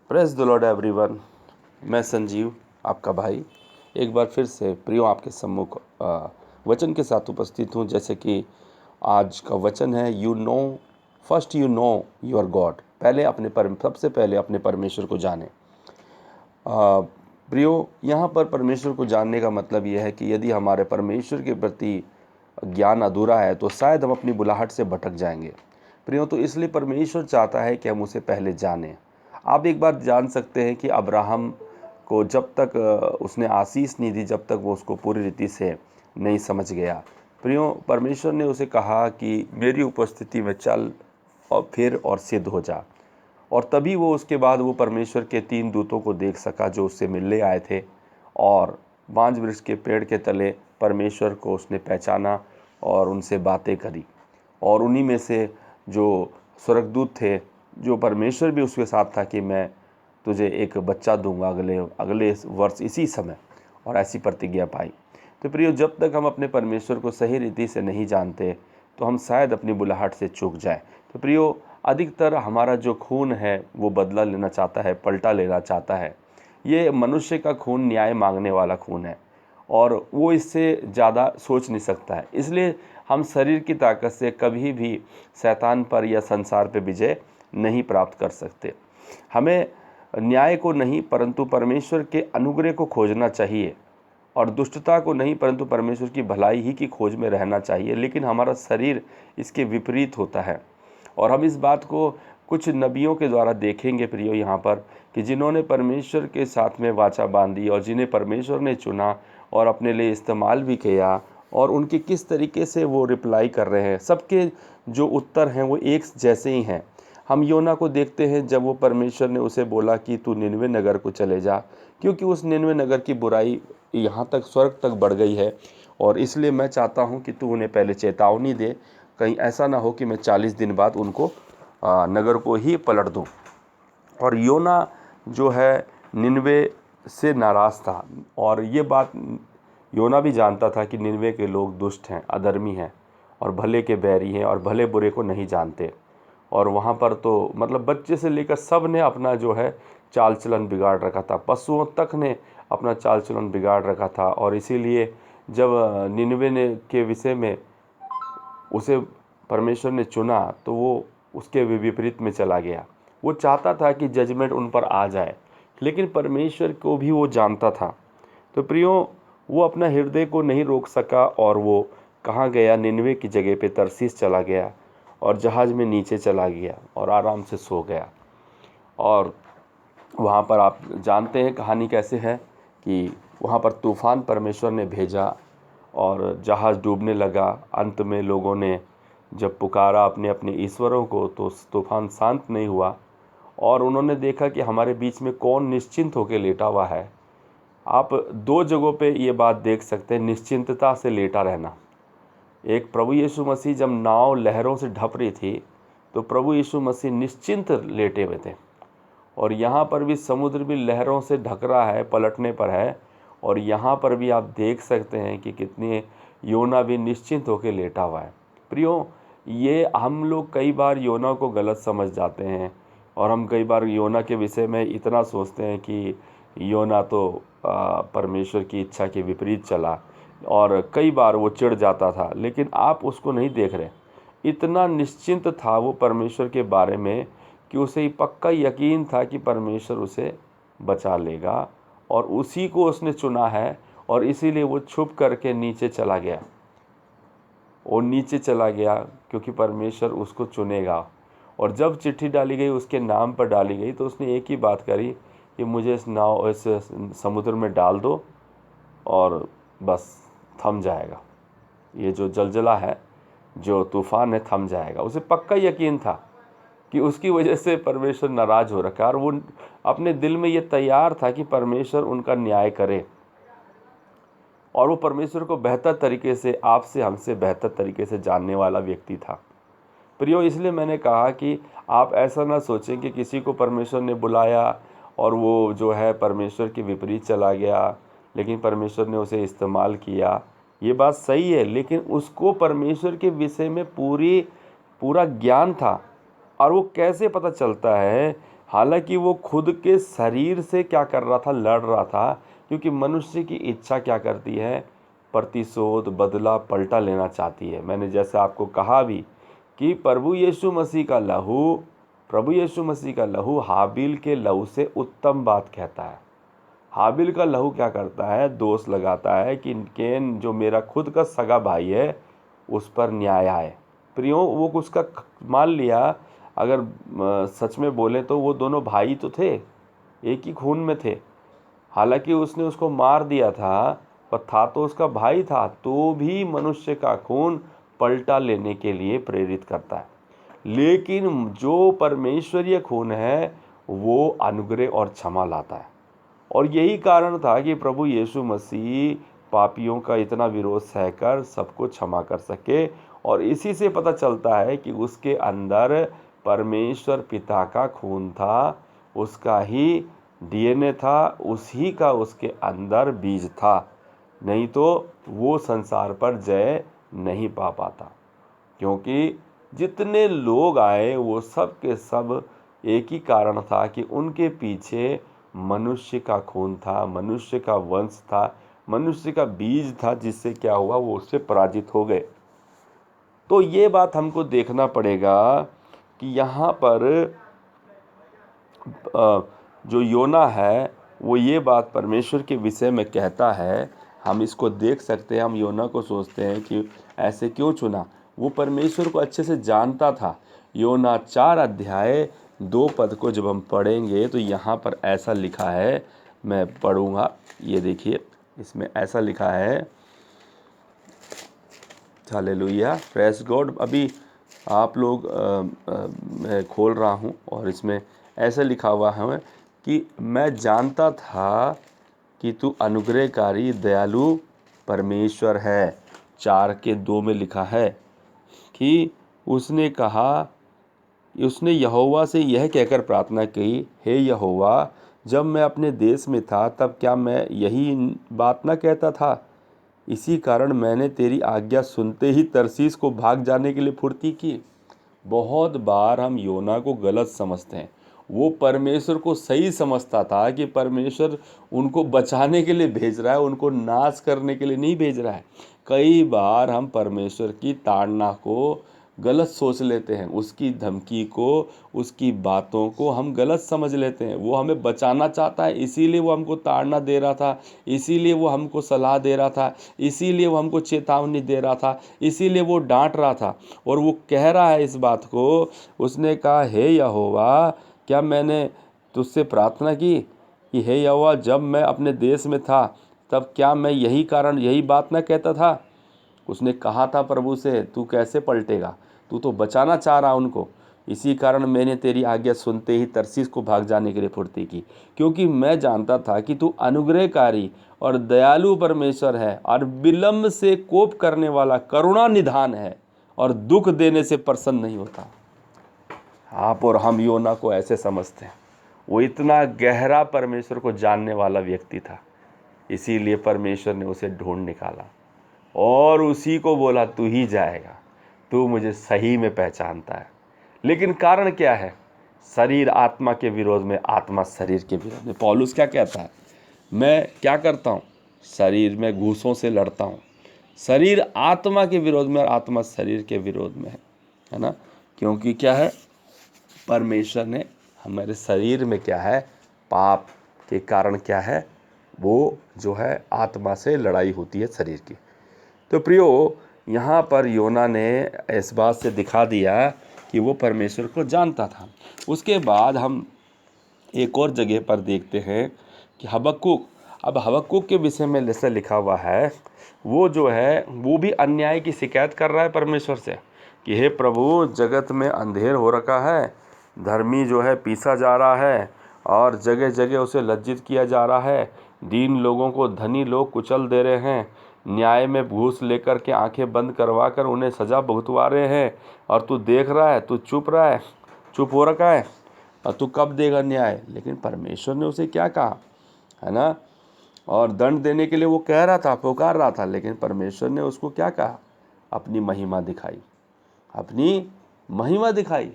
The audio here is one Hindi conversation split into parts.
Praise the Lord everyone. मैं संजीव आपका भाई एक बार फिर से प्रियो आपके सम्मुख वचन के साथ उपस्थित हूँ। जैसे कि आज का वचन है, first you know your God. सबसे पहले अपने परमेश्वर को जाने। प्रियो, यहाँ पर परमेश्वर को जानने का मतलब यह है कि यदि हमारे परमेश्वर के प्रति ज्ञान अधूरा है तो शायद हम अपनी बुलाहट से भटक जाएंगे। प्रियो, तो इसलिए परमेश्वर चाहता है कि हम उसे पहले जानें। आप एक बार जान सकते हैं कि अब्राहम को जब तक उसने आशीष नहीं दी, जब तक वो उसको पूरी रीति से नहीं समझ गया। प्रियो, परमेश्वर ने उसे कहा कि मेरी उपस्थिति में चल और फिर और सिद्ध हो जा। और तभी वो उसके बाद वो परमेश्वर के 3 दूतों को देख सका जो उससे मिलने आए थे, और बांज वृक्ष के पेड़ के तले परमेश्वर को उसने पहचाना और उनसे बातें करी। और उन्हीं में से जो स्वर्गदूत थे, जो परमेश्वर भी उसके साथ था कि मैं तुझे एक बच्चा दूंगा अगले वर्ष इसी समय, और ऐसी प्रतिज्ञा पाई। तो प्रियो, जब तक हम अपने परमेश्वर को सही रीति से नहीं जानते तो हम शायद अपनी बुलाहट से चूक जाए। तो प्रियो, अधिकतर हमारा जो खून है वो बदला लेना चाहता है, पलटा लेना चाहता है। ये मनुष्य का खून न्याय मांगने वाला खून है और वो इससे ज़्यादा सोच नहीं सकता है। इसलिए हम शरीर की ताकत से कभी भी शैतान पर या संसार पर विजय नहीं प्राप्त कर सकते। हमें न्याय को नहीं परंतु परमेश्वर के अनुग्रह को खोजना चाहिए, और दुष्टता को नहीं परंतु परमेश्वर की भलाई ही की खोज में रहना चाहिए। लेकिन हमारा शरीर इसके विपरीत होता है, और हम इस बात को कुछ नबियों के द्वारा देखेंगे प्रियो यहाँ पर, कि जिन्होंने परमेश्वर के साथ में वाचा बांधी और जिन्हें परमेश्वर ने चुना और अपने लिए इस्तेमाल भी किया, और उनके किस तरीके से वो रिप्लाई कर रहे हैं। सबके जो उत्तर हैं वो एक जैसे ही हैं। हम योना को देखते हैं, जब वो परमेश्वर ने उसे बोला कि तू निनवे नगर को चले जा, क्योंकि उस निनवे नगर की बुराई यहाँ तक स्वर्ग तक बढ़ गई है, और इसलिए मैं चाहता हूँ कि तू उन्हें पहले चेतावनी दे, कहीं ऐसा ना हो कि मैं 40 दिन बाद उनको नगर को ही पलट दूँ। और योना जो है निनवे से नाराज़ था, और ये बात योना भी जानता था कि निनवे के लोग दुष्ट हैं, अधर्मी हैं और भले के बैरी हैं और भले बुरे को नहीं जानते। और वहाँ पर तो मतलब बच्चे से लेकर सब ने अपना जो है चाल चलन बिगाड़ रखा था, पशुओं तक ने अपना चाल चलन बिगाड़ रखा था। और इसीलिए जब निनवे ने के विषय में उसे परमेश्वर ने चुना तो वो उसके विपरीत में चला गया। वो चाहता था कि जजमेंट उन पर आ जाए, लेकिन परमेश्वर को भी वो जानता था। तो प्रियो, वो अपना हृदय को नहीं रोक सका, और वो कहाँ गया, निनवे की जगह पे तरसीस चला गया और जहाज़ में नीचे चला गया और आराम से सो गया। और वहाँ पर आप जानते हैं कहानी कैसे है कि वहाँ पर तूफ़ान परमेश्वर ने भेजा और जहाज़ डूबने लगा। अंत में लोगों ने जब पुकारा अपने अपने ईश्वरों को तो तूफ़ान शांत नहीं हुआ, और उन्होंने देखा कि हमारे बीच में कौन निश्चिंत होकर लेटा हुआ है। आप 2 जगहों पे ये बात देख सकते हैं, निश्चिंतता से लेटा रहना। एक, प्रभु यीशु मसीह जब नाव लहरों से ढप रही थी तो प्रभु यीशु मसीह निश्चिंत लेटे हुए थे, और यहाँ पर भी समुद्र भी लहरों से ढक रहा है, पलटने पर है। और यहाँ पर भी आप देख सकते हैं कि कितनी योना भी निश्चिंत होकर लेटा हुआ है। प्रियो, ये हम लोग कई बार योना को गलत समझ जाते हैं, और हम कई बार योना के विषय में इतना सोचते हैं कि योना तो परमेश्वर की इच्छा के विपरीत चला, और कई बार वो चिढ़ जाता था। लेकिन आप उसको नहीं देख रहे, इतना निश्चिंत था वो परमेश्वर के बारे में कि उसे पक्का यकीन था कि परमेश्वर उसे बचा लेगा, और उसी को उसने चुना है। और इसीलिए वो छुप करके नीचे चला गया। वो नीचे चला गया क्योंकि परमेश्वर उसको चुनेगा। और जब चिट्ठी डाली गई, उसके नाम पर डाली गई, तो उसने एक ही बात करी कि मुझे इस समुद्र में डाल दो और बस थम जाएगा। ये जो जलजला है, जो तूफ़ान है, थम जाएगा। उसे पक्का यकीन था कि उसकी वजह से परमेश्वर नाराज़ हो रखा है, और वो अपने दिल में ये तैयार था कि परमेश्वर उनका न्याय करे। और वो परमेश्वर को बेहतर तरीके से, आपसे हमसे बेहतर तरीके से जानने वाला व्यक्ति था। प्रियो, इसलिए मैंने कहा कि आप ऐसा ना सोचें कि किसी को परमेश्वर ने बुलाया और वो जो है परमेश्वर के विपरीत चला गया, लेकिन परमेश्वर ने उसे इस्तेमाल किया। ये बात सही है, लेकिन उसको परमेश्वर के विषय में पूरा ज्ञान था। और वो कैसे पता चलता है हालांकि वो खुद के शरीर से क्या कर रहा था, लड़ रहा था, क्योंकि मनुष्य की इच्छा क्या करती है, प्रतिशोध, बदला, पलटा लेना चाहती है। मैंने जैसे आपको कहा भी कि प्रभु यीशु मसीह का लहू हाबिल के लहू से उत्तम बात कहता है। हाबिल का लहू क्या करता है, दोष लगाता है कि केन जो मेरा खुद का सगा भाई है उस पर न्याय आए। प्रियो, वो उसका मान लिया, अगर सच में बोले तो वो दोनों भाई तो थे, एक ही खून में थे। हालांकि उसने उसको मार दिया था, पर था तो उसका भाई था, तो भी मनुष्य का खून पलटा लेने के लिए प्रेरित करता है। लेकिन जो परमेश्वरीय खून है वो अनुग्रह और क्षमा लाता है। और यही कारण था कि प्रभु यीशु मसीह पापियों का इतना विरोध सहकर सबको क्षमा कर सके। और इसी से पता चलता है कि उसके अंदर परमेश्वर पिता का खून था, उसका ही डीएनए था, उसी का उसके अंदर बीज था, नहीं तो वो संसार पर जय नहीं पा पाता। क्योंकि जितने लोग आए वो सब के सब एक ही कारण था कि उनके पीछे मनुष्य का खून था, मनुष्य का वंश था, मनुष्य का बीज था, जिससे क्या हुआ, वो उससे पराजित हो गए। तो ये बात हमको देखना पड़ेगा कि यहाँ पर जो योना है वो ये बात परमेश्वर के विषय में कहता है। हम इसको देख सकते हैं। हम योना को सोचते हैं कि ऐसे क्यों चुना, वो परमेश्वर को अच्छे से जानता था। योना 4 अध्याय 2 पद को जब हम पढ़ेंगे तो यहाँ पर ऐसा लिखा है, मैं पढ़ूँगा, ये देखिए, इसमें ऐसा लिखा है, हालेलुया, प्रेस गॉड। अभी आप लोग मैं खोल रहा हूँ और इसमें ऐसा लिखा हुआ है कि मैं जानता था कि तू अनुग्रहकारी दयालु परमेश्वर है। 4:2 में लिखा है कि उसने यहोवा से यह कहकर प्रार्थना की, हे यहोवा, जब मैं अपने देश में था तब क्या मैं यही बात न कहता था? इसी कारण मैंने तेरी आज्ञा सुनते ही तरसीस को भाग जाने के लिए फुर्ती की। बहुत बार हम योना को गलत समझते हैं। वो परमेश्वर को सही समझता था कि परमेश्वर उनको बचाने के लिए भेज रहा है, उनको नाश करने के लिए नहीं भेज रहा है। कई बार हम परमेश्वर की ताड़ना को गलत सोच लेते हैं, उसकी धमकी को, उसकी बातों को हम गलत समझ लेते हैं। वो हमें बचाना चाहता है, इसीलिए वो हमको ताड़ना दे रहा था, इसीलिए वो हमको सलाह दे रहा था, इसीलिए वो हमको चेतावनी दे रहा था, इसीलिए वो डांट रहा था। और वो कह रहा है इस बात को, उसने कहा, हे यहोवा, क्या मैंने तुझसे प्रार्थना की कि हे यहोवा, जब मैं अपने देश में था तब क्या मैं यही बात ना कहता था? उसने कहा था प्रभु से, तू कैसे पलटेगा, तू तो बचाना चाह रहा उनको। इसी कारण मैंने तेरी आज्ञा सुनते ही तरसीस को भाग जाने के लिए फुर्ती की, क्योंकि मैं जानता था कि तू अनुग्रहकारी और दयालु परमेश्वर है और विलंब से कोप करने वाला करुणा निधान है और दुख देने से प्रसन्न नहीं होता। आप और हम योना को ऐसे समझते हैं। वो इतना गहरा परमेश्वर को जानने वाला व्यक्ति था, इसीलिए परमेश्वर ने उसे ढूंढ निकाला और उसी को बोला, तू ही जाएगा, तू मुझे सही में पहचानता है। लेकिन कारण क्या है? शरीर आत्मा के विरोध में, आत्मा शरीर के विरोध में। पौलुस क्या कहता है? मैं क्या करता हूँ? शरीर में घूसों से लड़ता हूँ। शरीर आत्मा के विरोध में और आत्मा शरीर के विरोध में है ना? क्योंकि क्या है, परमेश्वर ने हमारे शरीर में क्या है, पाप के कारण क्या है, वो जो है आत्मा से लड़ाई होती है शरीर की। तो प्रियो, यहाँ पर योना ने इस बात से दिखा दिया कि वो परमेश्वर को जानता था। उसके बाद हम एक और जगह पर देखते हैं कि हबक्कुक, अब हबक्कुक के विषय में जैसे लिखा हुआ है, वो जो है वो भी अन्याय की शिकायत कर रहा है परमेश्वर से कि हे प्रभु, जगत में अंधेर हो रखा है, धर्मी जो है पीसा जा रहा है और जगह जगह उसे लज्जित किया जा रहा है, दीन लोगों को धनी लोग कुचल दे रहे हैं, न्याय में घूस लेकर के आंखें बंद करवा कर उन्हें सज़ा भुगतवा रहे हैं, और तू देख रहा है, तू चुप रहा है, चुप हो रखा है, और तू कब देगा न्याय? लेकिन परमेश्वर ने उसे क्या कहा, है ना? और दंड देने के लिए वो कह रहा था, पुकार रहा था, लेकिन परमेश्वर ने उसको क्या कहा? अपनी महिमा दिखाई, अपनी महिमा दिखाई।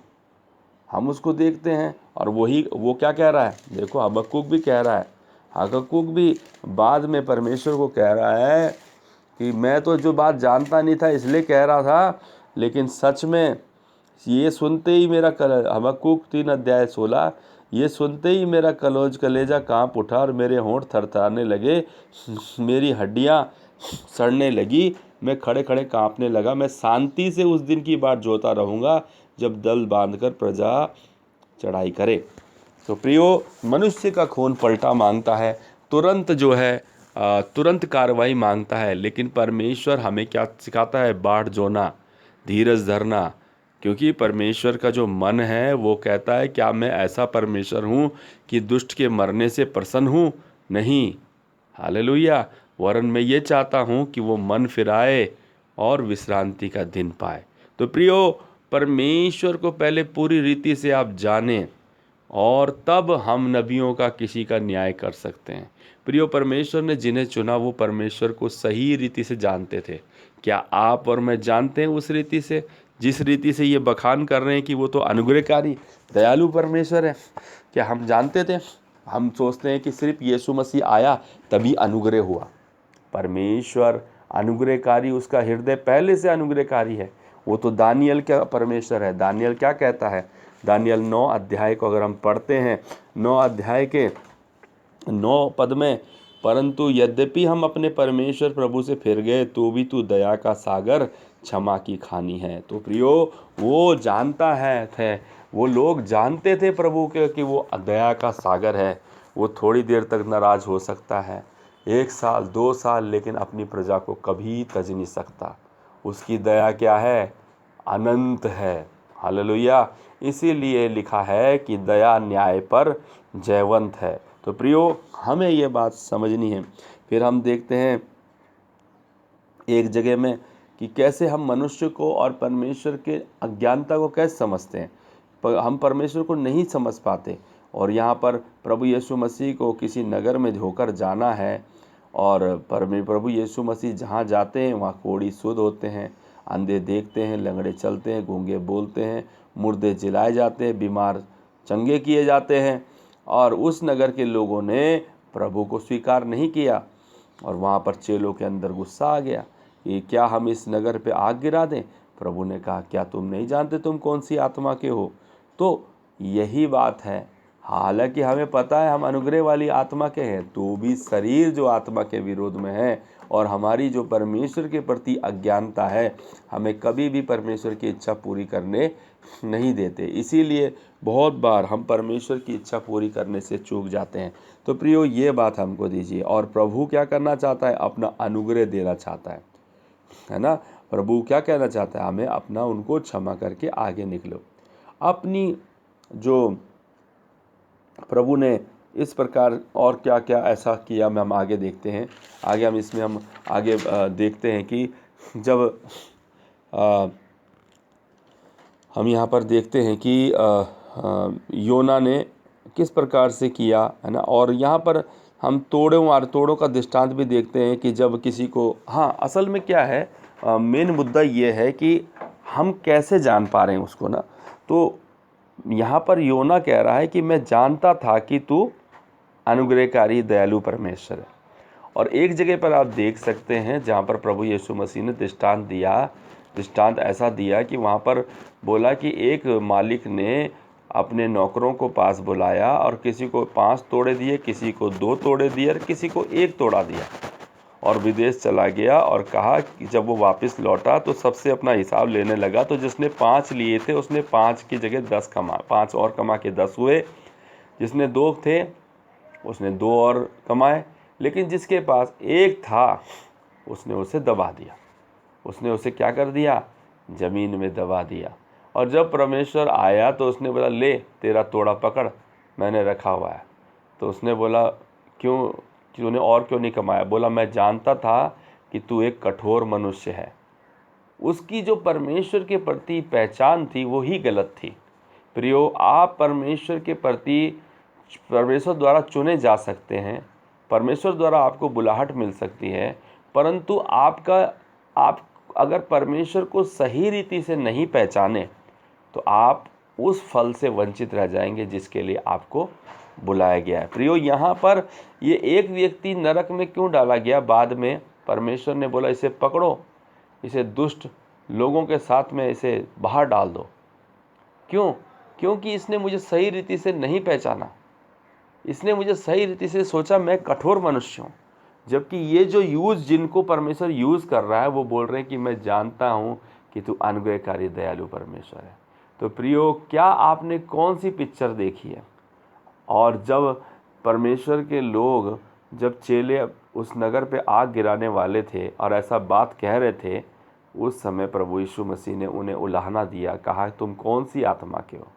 हम उसको देखते हैं, और वो क्या कह रहा है, देखो हबक्कुक भी कह रहा है, हबक्कुक भी बाद में परमेश्वर को कह रहा है कि मैं तो जो बात जानता नहीं था इसलिए कह रहा था, लेकिन सच में ये सुनते ही मेरा हबक्कुक 3:16, ये सुनते ही मेरा कलेजा कांप उठा और मेरे होंठ थरथराने लगे, मेरी हड्डियां सड़ने लगी, मैं खड़े खड़े कांपने लगा। मैं शांति से उस दिन की बाट जोता रहूँगा जब दल बांधकर प्रजा चढ़ाई करे। तो प्रियो, मनुष्य का खून पलटा मांगता है, तुरंत जो है तुरंत कार्रवाई मांगता है, लेकिन परमेश्वर हमें क्या सिखाता है, बाट जोना, धीरज धरना। क्योंकि परमेश्वर का जो मन है वो कहता है, क्या मैं ऐसा परमेश्वर हूँ कि दुष्ट के मरने से प्रसन्न हूँ? नहीं, हालेलुया। वरन मैं ये चाहता हूँ कि वो मन फिराए और विश्रांति का दिन पाए। तो प्रियो, परमेश्वर को पहले पूरी रीति से आप जानें और तब हम नबियों का किसी का न्याय कर सकते हैं। प्रियो, परमेश्वर ने जिन्हें चुना वो परमेश्वर को सही रीति से जानते थे। क्या आप और मैं जानते हैं उस रीति से, जिस रीति से ये बखान कर रहे हैं कि वो तो अनुग्रहकारी दयालु परमेश्वर है? क्या हम जानते थे? हम सोचते हैं कि सिर्फ यीशु मसीह आया तभी अनुग्रह हुआ। परमेश्वर अनुग्रहकारी, उसका हृदय पहले से अनुग्रहकारी है। वो तो दानियल का परमेश्वर है। दानियल क्या कहता है? दानियल 9 अध्याय को अगर हम पढ़ते हैं, 9 अध्याय के 9 पद में, परंतु यद्यपि हम अपने परमेश्वर प्रभु से फिर गए तो भी तू दया का सागर, क्षमा की खानी है। तो प्रियो, वो जानता है थे, वो लोग जानते थे प्रभु के कि वो दया का सागर है। वो थोड़ी देर तक नाराज हो सकता है, 1 साल 2 साल, लेकिन अपनी प्रजा को कभी तज नहीं सकता। उसकी दया क्या है? अनंत है। हालेलुया। इसीलिए लिखा है कि दया न्याय पर जयवंत है। तो प्रियो, हमें ये बात समझनी है। फिर हम देखते हैं एक जगह में कि कैसे हम मनुष्य को और परमेश्वर के अज्ञानता को कैसे समझते हैं। हम परमेश्वर को नहीं समझ पाते, और यहाँ पर प्रभु यीशु मसीह को किसी नगर में होकर जाना है, और प्रभु यीशु मसीह जहाँ जाते हैं वहाँ कोढ़ी शुद्ध होते हैं, अंधे देखते हैं, लंगड़े चलते हैं, गूंगे बोलते हैं, मुर्दे जिलाए जाते हैं, बीमार चंगे किए जाते हैं। और उस नगर के लोगों ने प्रभु को स्वीकार नहीं किया, और वहाँ पर चेलों के अंदर गुस्सा आ गया कि क्या हम इस नगर पे आग गिरा दें? प्रभु ने कहा, क्या तुम नहीं जानते तुम कौन सी आत्मा के हो? तो यही बात है। हालांकि हमें पता है हम अनुग्रह वाली आत्मा के हैं, तो भी शरीर जो आत्मा के विरोध में है, और हमारी जो परमेश्वर के प्रति अज्ञानता है, हमें कभी भी परमेश्वर की इच्छा पूरी करने नहीं देते। इसीलिए बहुत बार हम परमेश्वर की इच्छा पूरी करने से चूक जाते हैं। तो प्रियो, ये बात हमको दीजिए। और प्रभु क्या करना चाहता है? अपना अनुग्रह देना चाहता है ना। प्रभु क्या कहना चाहता है? हमें अपना उनको क्षमा करके आगे निकलो। अपनी जो प्रभु ने इस प्रकार और क्या क्या ऐसा किया, में हम आगे देखते हैं। आगे हम इसमें हम आगे देखते हैं कि जब हम यहाँ पर देखते हैं कि योना ने किस प्रकार से किया, है ना। और यहाँ पर हम तोड़ों का दृष्टांत भी देखते हैं कि जब किसी को, हाँ, असल में क्या है, मेन मुद्दा ये है कि हम कैसे जान पा रहे हैं उसको ना। तो यहाँ पर योना कह रहा है कि मैं जानता था कि तू अनुग्रहकारी दयालु परमेश्वर है। और एक जगह पर आप देख सकते हैं जहाँ पर प्रभु यीशु मसीह ने दृष्टांत ऐसा दिया कि वहाँ पर बोला कि एक मालिक ने अपने नौकरों को पास बुलाया और किसी को 5 तोड़े दिए, किसी को 2 तोड़े दिए और किसी को 1 तोड़ा दिया, और विदेश चला गया। और कहा कि जब वो वापस लौटा तो सबसे अपना हिसाब लेने लगा। तो जिसने 5 लिए थे उसने 5 की जगह 10 कमा, 5 और कमा के 10 हुए। जिसने 2 थे उसने 2 और कमाए। लेकिन जिसके पास 1 था उसने उसे दबा दिया। उसने उसे क्या कर दिया? ज़मीन में दबा दिया। और जब परमेश्वर आया तो उसने बोला, ले तेरा तोड़ा पकड़, मैंने रखा हुआ है। तो उसने बोला, क्यों, तूने और क्यों नहीं कमाया? बोला, मैं जानता था कि तू एक कठोर मनुष्य है। उसकी जो परमेश्वर के प्रति पहचान थी वो ही गलत थी। प्रियो, आप परमेश्वर के प्रति, परमेश्वर द्वारा चुने जा सकते हैं, परमेश्वर द्वारा आपको बुलाहट मिल सकती है, परंतु आप अगर परमेश्वर को सही रीति से नहीं पहचाने तो आप उस फल से वंचित रह जाएंगे जिसके लिए आपको बुलाया गया है। प्रियो, यहाँ पर ये एक व्यक्ति नरक में क्यों डाला गया? बाद में परमेश्वर ने बोला इसे पकड़ो, इसे दुष्ट लोगों के साथ में इसे बाहर डाल दो। क्यों? क्योंकि इसने मुझे सही रीति से नहीं पहचाना, इसने मुझे सही रीति से सोचा मैं कठोर मनुष्य हूँ। जबकि ये जो जिनको परमेश्वर यूज़ कर रहा है वो बोल रहे हैं कि मैं जानता हूँ कि तू अनुग्रहकारी दयालु परमेश्वर है। तो प्रियो, क्या आपने कौन सी पिक्चर देखी है? और जब परमेश्वर के लोग, जब चेले उस नगर पे आग गिराने वाले थे और ऐसा बात कह रहे थे, उस समय प्रभु यीशु मसीह ने उन्हें उलाहना दिया, कहा तुम कौन सी आत्मा के हो।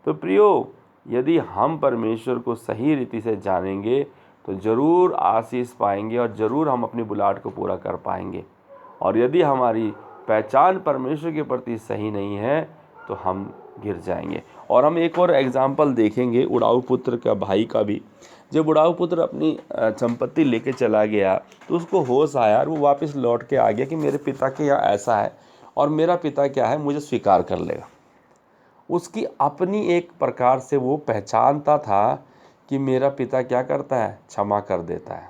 तो प्रियो, यदि हम परमेश्वर को सही रीति से जानेंगे तो ज़रूर आशीष पाएंगे और ज़रूर हम अपनी बुलाहट को पूरा कर पाएंगे। और यदि हमारी पहचान परमेश्वर के प्रति सही नहीं है तो हम गिर जाएंगे। और हम एक और एग्जाम्पल देखेंगे उड़ाऊ पुत्र का, भाई का भी। जब उड़ाऊ पुत्र अपनी संपत्ति लेके चला गया तो उसको होश आया और वो वापस लौट के आ गया कि मेरे पिता के यहाँ ऐसा है और मेरा पिता क्या है, मुझे स्वीकार कर लेगा। उसकी अपनी एक प्रकार से वो पहचानता था कि मेरा पिता क्या करता है, क्षमा कर देता है,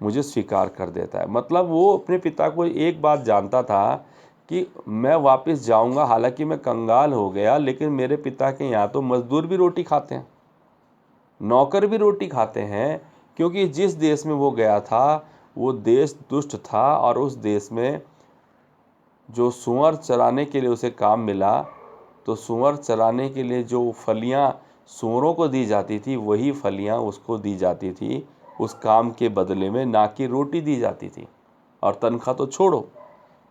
मुझे स्वीकार कर देता है। मतलब वो अपने पिता को एक बात जानता था कि मैं वापस जाऊंगा, हालांकि मैं कंगाल हो गया, लेकिन मेरे पिता के यहाँ तो मजदूर भी रोटी खाते हैं, नौकर भी रोटी खाते हैं। क्योंकि जिस देश में वो गया था वो देश दुष्ट था और उस देश में जो सूअर चराने के लिए उसे काम मिला, तो सूअर चराने के लिए जो फलियां सूअरों को दी जाती थी वही फलियां उसको दी जाती थी उस काम के बदले में, ना कि रोटी दी जाती थी। और तनख्वाह तो छोड़ो।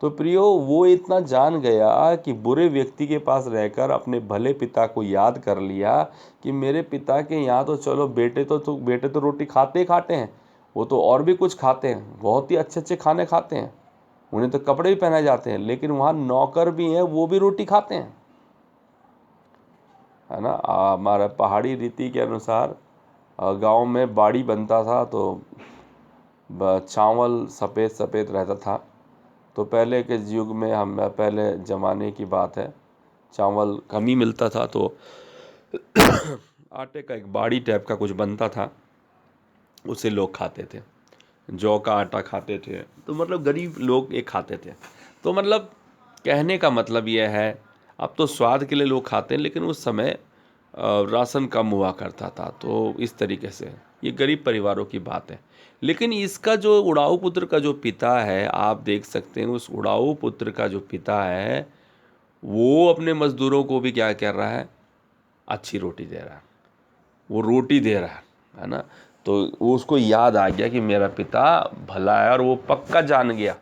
तो प्रियो, वो इतना जान गया कि बुरे व्यक्ति के पास रहकर अपने भले पिता को याद कर लिया कि मेरे पिता के यहाँ तो चलो बेटे तो रोटी खाते ही खाते हैं, वो तो और भी कुछ खाते हैं, बहुत ही अच्छे अच्छे खाने खाते हैं, उन्हें तो कपड़े भी पहनाए जाते हैं, लेकिन वहाँ नौकर भी हैं, वो भी रोटी खाते हैं, है ना। हमारा पहाड़ी रीति के अनुसार गांव में बाड़ी बनता था तो चावल सफ़ेद सफ़ेद रहता था। तो पहले के युग में, हम पहले ज़माने की बात है, चावल कम ही मिलता था तो आटे का एक बाड़ी टाइप का कुछ बनता था, उसे लोग खाते थे। जौ का आटा खाते थे, तो मतलब गरीब लोग ये खाते थे। तो मतलब कहने का मतलब यह है, अब तो स्वाद के लिए लोग खाते हैं, लेकिन उस समय राशन कम हुआ करता था, तो इस तरीके से ये गरीब परिवारों की बात है। लेकिन इसका जो उड़ाऊ पुत्र का जो पिता है, आप देख सकते हैं उस उड़ाऊ पुत्र का जो पिता है वो अपने मज़दूरों को भी क्या कर रहा है, अच्छी रोटी दे रहा है, वो रोटी दे रहा है ना। तो उसको याद आ गया कि मेरा पिता भला है और वो पक्का जान गया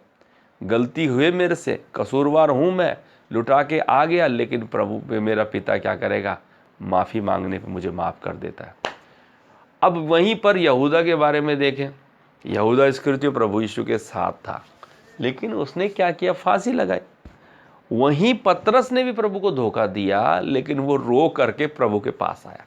गलती हुए मेरे से, कसूरवार हूँ मैं, लुटा के आ गया, लेकिन प्रभु पे मेरा पिता क्या करेगा, माफ़ी मांगने पे मुझे माफ़ कर देता है। अब वहीं पर यहूदा के बारे में देखें। यहूदा इस्करियोती प्रभु यीशु के साथ था, लेकिन उसने क्या किया, फांसी लगाई। वहीं पतरस ने भी प्रभु को धोखा दिया, लेकिन वो रो करके प्रभु के पास आया।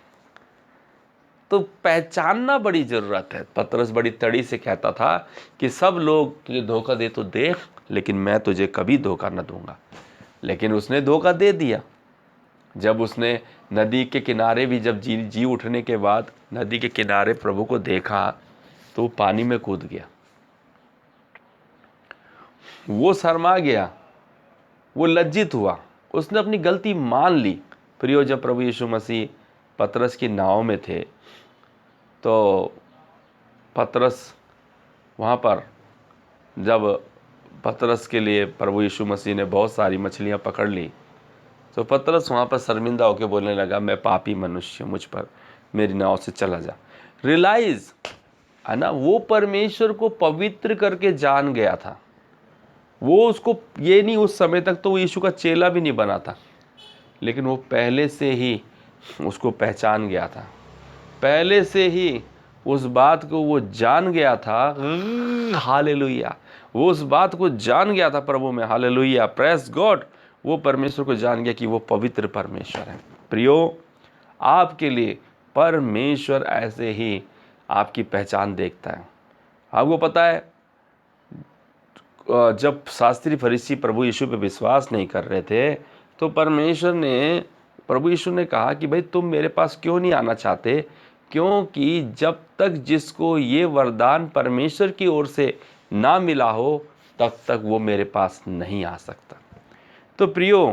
तो पहचानना बड़ी ज़रूरत है। पतरस बड़ी तड़ी से कहता था कि सब लोग तुझे धोखा दे तो दे, लेकिन मैं तुझे कभी धोखा न दूंगा। लेकिन उसने धोखा दे दिया। जब उसने नदी के किनारे भी, जब जी उठने के बाद नदी के किनारे प्रभु को देखा तो वो पानी में कूद गया, वो शर्मा गया, वो लज्जित हुआ, उसने अपनी गलती मान ली। प्रियो, जब प्रभु यीशु मसीह पतरस की नाव में थे तो पतरस वहाँ पर, जब पतरस के लिए प्रभु यीशु मसीह ने बहुत सारी मछलियाँ पकड़ ली, तो पतरस वहाँ पर शर्मिंदा होकर बोलने लगा, मैं पापी मनुष्य, मुझ पर मेरी नाव से चला जा। रियलाइज, है ना, वो परमेश्वर को पवित्र करके जान गया था। वो उसको ये नहीं, उस समय तक तो वो यीशु का चेला भी नहीं बना था, लेकिन वो पहले से ही उसको पहचान गया था, पहले से ही उस बात को वो जान गया था। हालेलुया, वो उस बात को जान गया था प्रभु में। Hallelujah, praise God. वो परमेश्वर को जान गया कि वो पवित्र परमेश्वर है। प्रियो, आपके लिए परमेश्वर ऐसे ही आपकी पहचान देखता है। आपको पता है, जब शास्त्री फरीसी प्रभु यीशु पे विश्वास नहीं कर रहे थे तो परमेश्वर ने प्रभु यीशु ने कहा कि भाई तुम मेरे पास क्यों नहीं आना चाहते, क्योंकि जब तक जिसको ये वरदान परमेश्वर की ओर से ना मिला हो तब तक वो मेरे पास नहीं आ सकता। तो प्रियो,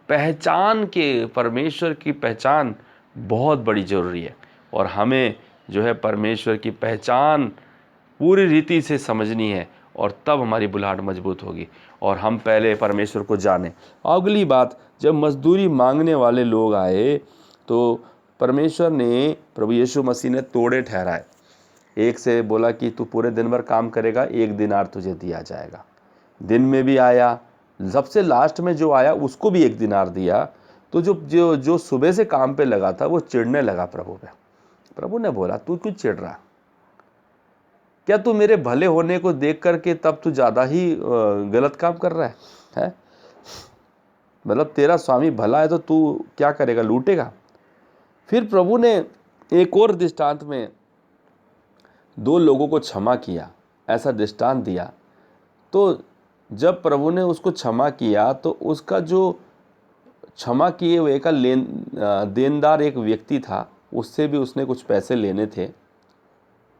पहचान के परमेश्वर की पहचान बहुत बड़ी ज़रूरी है, और हमें जो है परमेश्वर की पहचान पूरी रीति से समझनी है, और तब हमारी बुलाहट मजबूत होगी और हम पहले परमेश्वर को जानें। अगली बात, जब मजदूरी मांगने वाले लोग आए तो परमेश्वर ने, प्रभु यीशु मसीह ने तोड़े ठहराए। एक से बोला कि तू पूरे दिन भर काम करेगा, 1 दिनार तुझे दिया जाएगा। दिन में भी आया, सबसे लास्ट में जो आया उसको भी 1 दिनार दिया। तो जो जो जो सुबह से काम पे लगा था वो चिढ़ने लगा प्रभु पे। प्रभु ने बोला, तू क्यों चिढ़ रहा? क्या तू मेरे भले होने को देख करके तब तू ज़्यादा ही गलत काम कर रहा है? मतलब तेरा स्वामी भला है तो तू क्या करेगा, लूटेगा? फिर प्रभु ने एक और दृष्टांत में 2 लोगों को क्षमा किया, ऐसा दृष्टांत दिया। तो जब प्रभु ने उसको क्षमा किया तो उसका जो क्षमा किए हुए का देनदार एक व्यक्ति था, उससे भी उसने कुछ पैसे लेने थे,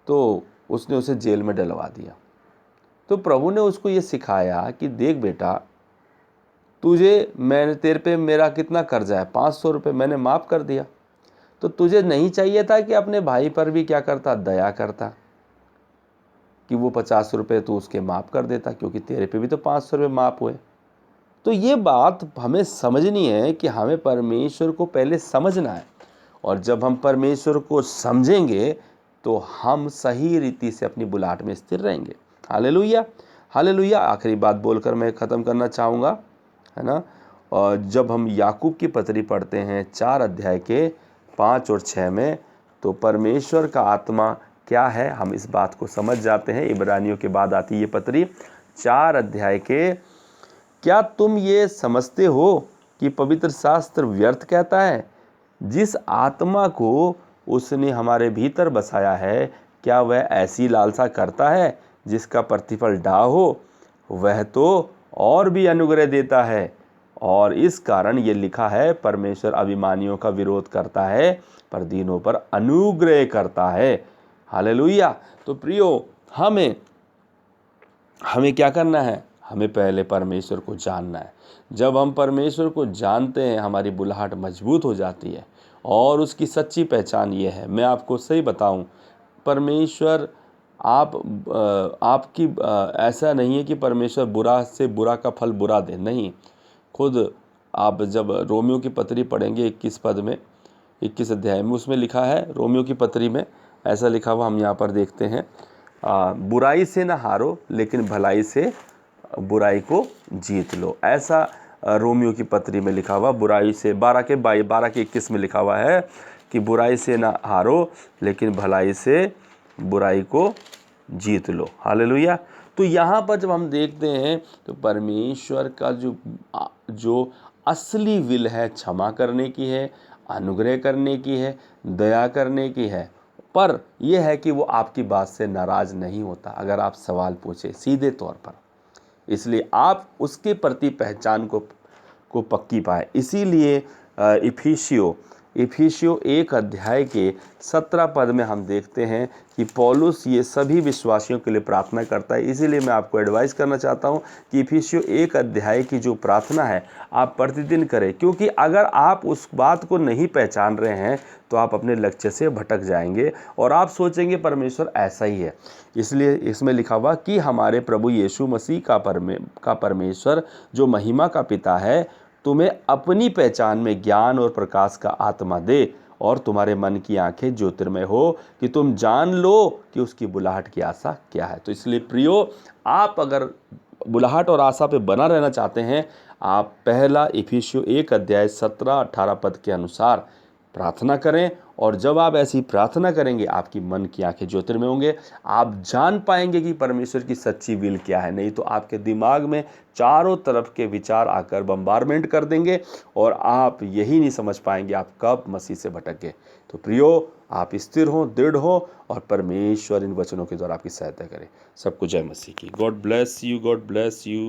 तो उसने उसे जेल में डलवा दिया। तो प्रभु ने उसको ये सिखाया कि देख बेटा, मैंने तेरे पे मेरा कितना कर्जा है, 500 रुपये मैंने माफ़ कर दिया। तो तुझे नहीं चाहिए था कि अपने भाई पर भी क्या करता, दया करता, कि वो 50 रुपये तू उसके माफ़ कर देता, क्योंकि तेरे पे भी तो 500 रुपये माफ़ हुए। तो ये बात हमें समझनी है कि हमें परमेश्वर को पहले समझना है, और जब हम परमेश्वर को समझेंगे तो हम सही रीति से अपनी बुलाहट में स्थिर रहेंगे। Hallelujah, hallelujah. आखिरी बात बोलकर मैं ख़त्म करना चाहूँगा, है ना। और जब हम याकूब की पत्री पढ़ते हैं 4 अध्याय के 5 और 6 में, तो परमेश्वर का आत्मा क्या है हम इस बात को समझ जाते हैं। इब्रानियों के बाद आती ये पत्री 4 अध्याय के, क्या तुम ये समझते हो कि पवित्र शास्त्र व्यर्थ कहता है? जिस आत्मा को उसने हमारे भीतर बसाया है, क्या वह ऐसी लालसा करता है जिसका प्रतिफल डाह हो? वह तो और भी अनुग्रह देता है, और इस कारण ये लिखा है, परमेश्वर अभिमानियों का विरोध करता है पर दीनों पर अनुग्रह करता है। हालेलुया। तो प्रियो, हमें क्या करना है? हमें पहले परमेश्वर को जानना है। जब हम परमेश्वर को जानते हैं, हमारी बुलाहट मजबूत हो जाती है, और उसकी सच्ची पहचान ये है, मैं आपको सही बताऊं, परमेश्वर आपकी ऐसा नहीं है कि परमेश्वर बुरा से बुरा का फल बुरा दे, नहीं। खुद आप जब रोमियो की पत्री पढ़ेंगे 21 पद में, 21 अध्याय में, उसमें लिखा है, रोमियो की पत्री में ऐसा लिखा हुआ हम यहाँ पर देखते हैं, बुराई से ना हारो लेकिन भलाई से बुराई को जीत लो। ऐसा रोमियो की पत्री में लिखा हुआ, बुराई से 12 के 21 में लिखा हुआ है कि बुराई से ना हारो लेकिन भलाई से बुराई को जीत लो। हालेलुया। तो यहाँ पर जब हम देखते हैं तो परमेश्वर का जो असली विल है, क्षमा करने की है, अनुग्रह करने की है, दया करने की है, पर यह है कि वो आपकी बात से नाराज़ नहीं होता अगर आप सवाल पूछे सीधे तौर पर। इसलिए आप उसके प्रति पहचान को पक्की पाए। इसीलिए इफिसियों 1 अध्याय के 17 पद में हम देखते हैं कि पौलुस ये सभी विश्वासियों के लिए प्रार्थना करता है। इसीलिए मैं आपको एडवाइस करना चाहता हूँ कि इफिसियों 1 अध्याय की जो प्रार्थना है आप प्रतिदिन करें, क्योंकि अगर आप उस बात को नहीं पहचान रहे हैं तो आप अपने लक्ष्य से भटक जाएंगे और आप सोचेंगे परमेश्वर ऐसा ही है। इसलिए इसमें लिखा हुआ कि हमारे प्रभु यीशु मसीह का परमेश्वर जो महिमा का पिता है, तुम्हें अपनी पहचान में ज्ञान और प्रकाश का आत्मा दे, और तुम्हारे मन की आंखें ज्योतिर्मय हो कि तुम जान लो कि उसकी बुलाहट की आशा क्या है। तो इसलिए प्रियो, आप अगर बुलाहट और आशा पे बना रहना चाहते हैं, आप पहला इफिसियों 1 अध्याय 17-18 पद के अनुसार प्रार्थना करें, और जब आप ऐसी प्रार्थना करेंगे आपकी मन की आंखें ज्योतिर्मय होंगे, आप जान पाएंगे कि परमेश्वर की सच्ची विल क्या है। नहीं तो आपके दिमाग में चारों तरफ के विचार आकर बम्बारमेंट कर देंगे और आप यही नहीं समझ पाएंगे आप कब मसीह से भटक गए। तो प्रियो, आप स्थिर हो, दृढ़ हो, और परमेश्वर इन वचनों के द्वारा आपकी सहायता करें। सबको जय मसीह की। God bless you, God bless you.